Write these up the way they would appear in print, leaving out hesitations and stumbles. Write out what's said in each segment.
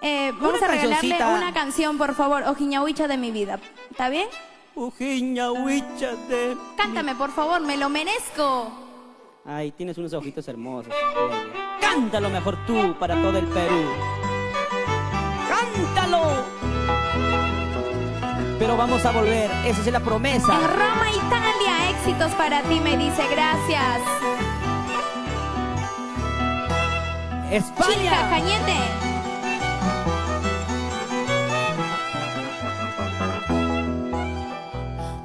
Vamos a regalarle cancioncita. una canción, por favor, Ojiñahuicha de mi vida. ¿Está bien? Ujiñahuicha de... Cántame, por favor, me lo merezco. Ay, tienes unos ojitos hermosos. Cántalo mejor tú para todo el Perú. ¡Cántalo! Pero vamos a volver, esa es la promesa. En Roma, Italia, éxitos para ti, me dice gracias. España. Chica, Cañete.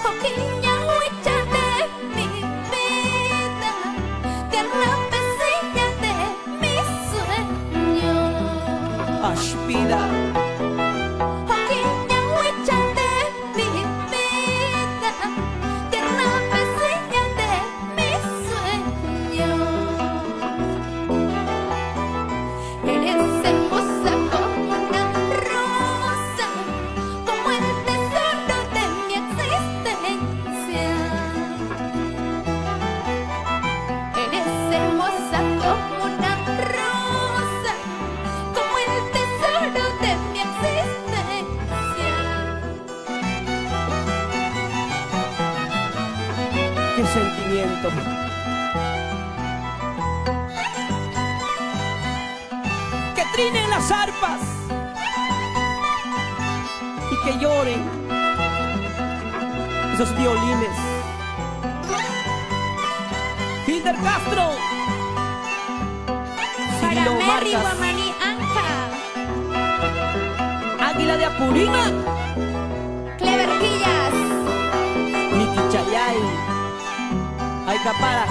Ojiñahuicha de mi vida, tierra vecina de mi sueño. Ashpida. Ojiñahuicha de mi vida, tierra vecina de mi sueño. Eres hermosa como una rosa, como el tesoro de mi existencia. Eres hermosa como una rosa, como el tesoro de mi existencia. ¡Qué sentimiento! ¡Que trinen las arpas! Y que lloren esos violines. Hilder Castro. Para Cirilo Merry Marcas. Guamaní Anca, Águila de Apurina. Clever Quillas, Niki Chayay. Ay, Capara.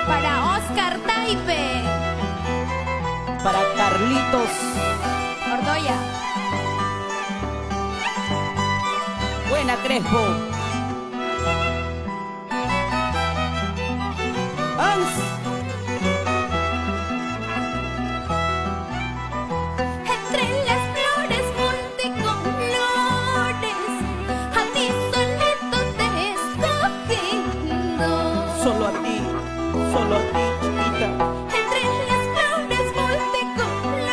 para Oscar Taipe, Para Carlitos. Ordoya, Buena Crespo. Hans. entre las flores multicolores, a ti solito te he escogido. Solo a ti, chiquita. Entre las flores multicolores,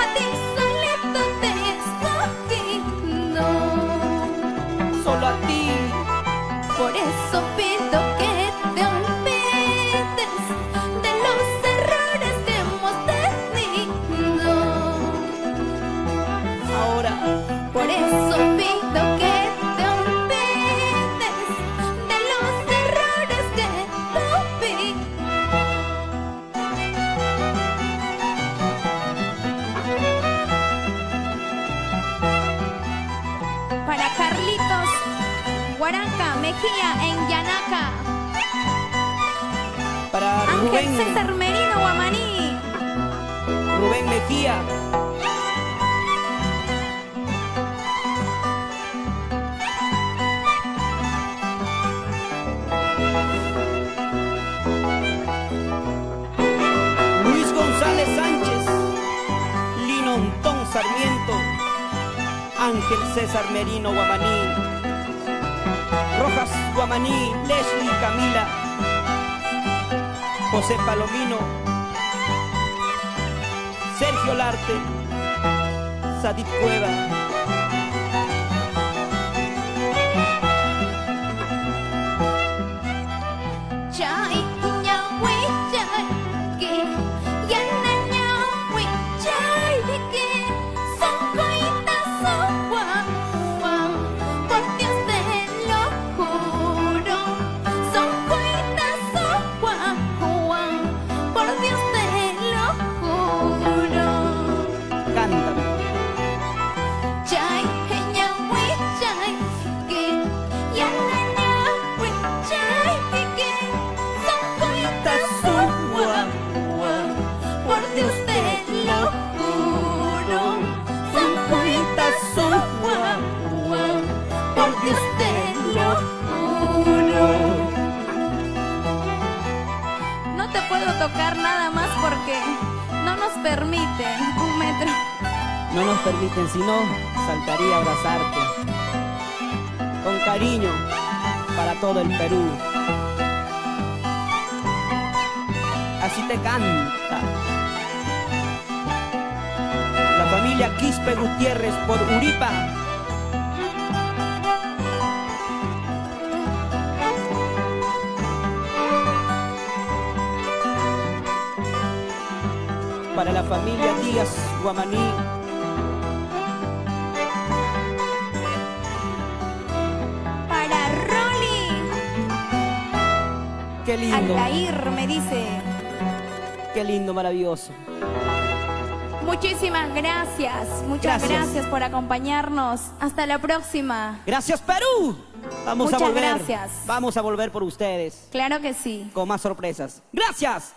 a ti solito te he escogido. Solo a ti. Por eso pido que te olvides de los errores que hemos tenido. Ahora, Por eso pido que te olvides de los errores que tuve. Para Carlitos Guaranca Mejía en Yanaca, para Ángel César Merino Guamaní, Rubén Mejía. Luis González Sánchez. Lino Antón Sarmiento. Ángel César Merino Guamaní. Rojas Guamaní, Leslie Camila. José Palomino. Sergio Larte. Sadit Cueva. Chay ñahuicha que yana ñahuicha de que son coitas son por Dios te lo juro, son coitas son por Dios te lo juro. Cántame. Chay ñahuicha que yana ñahuicha de que son coitas son por Dios te lo juro, son coitas son por Dios te lo juro. No te puedo tocar nada más porque no nos permiten 1 metro. No nos permiten, si no, saltaría a abrazarte. Con cariño, para todo el Perú. Así te canta familia Quispe Gutiérrez por Uripa. Para la familia Díaz Guamaní. Para Rolly. Qué lindo. Altair me dice. Qué lindo, maravilloso. Muchísimas gracias. Muchas gracias por acompañarnos. Hasta la próxima. Gracias, Perú. Vamos a Muchas volver. gracias. Vamos a volver por ustedes. Claro que sí. Con más sorpresas. Gracias.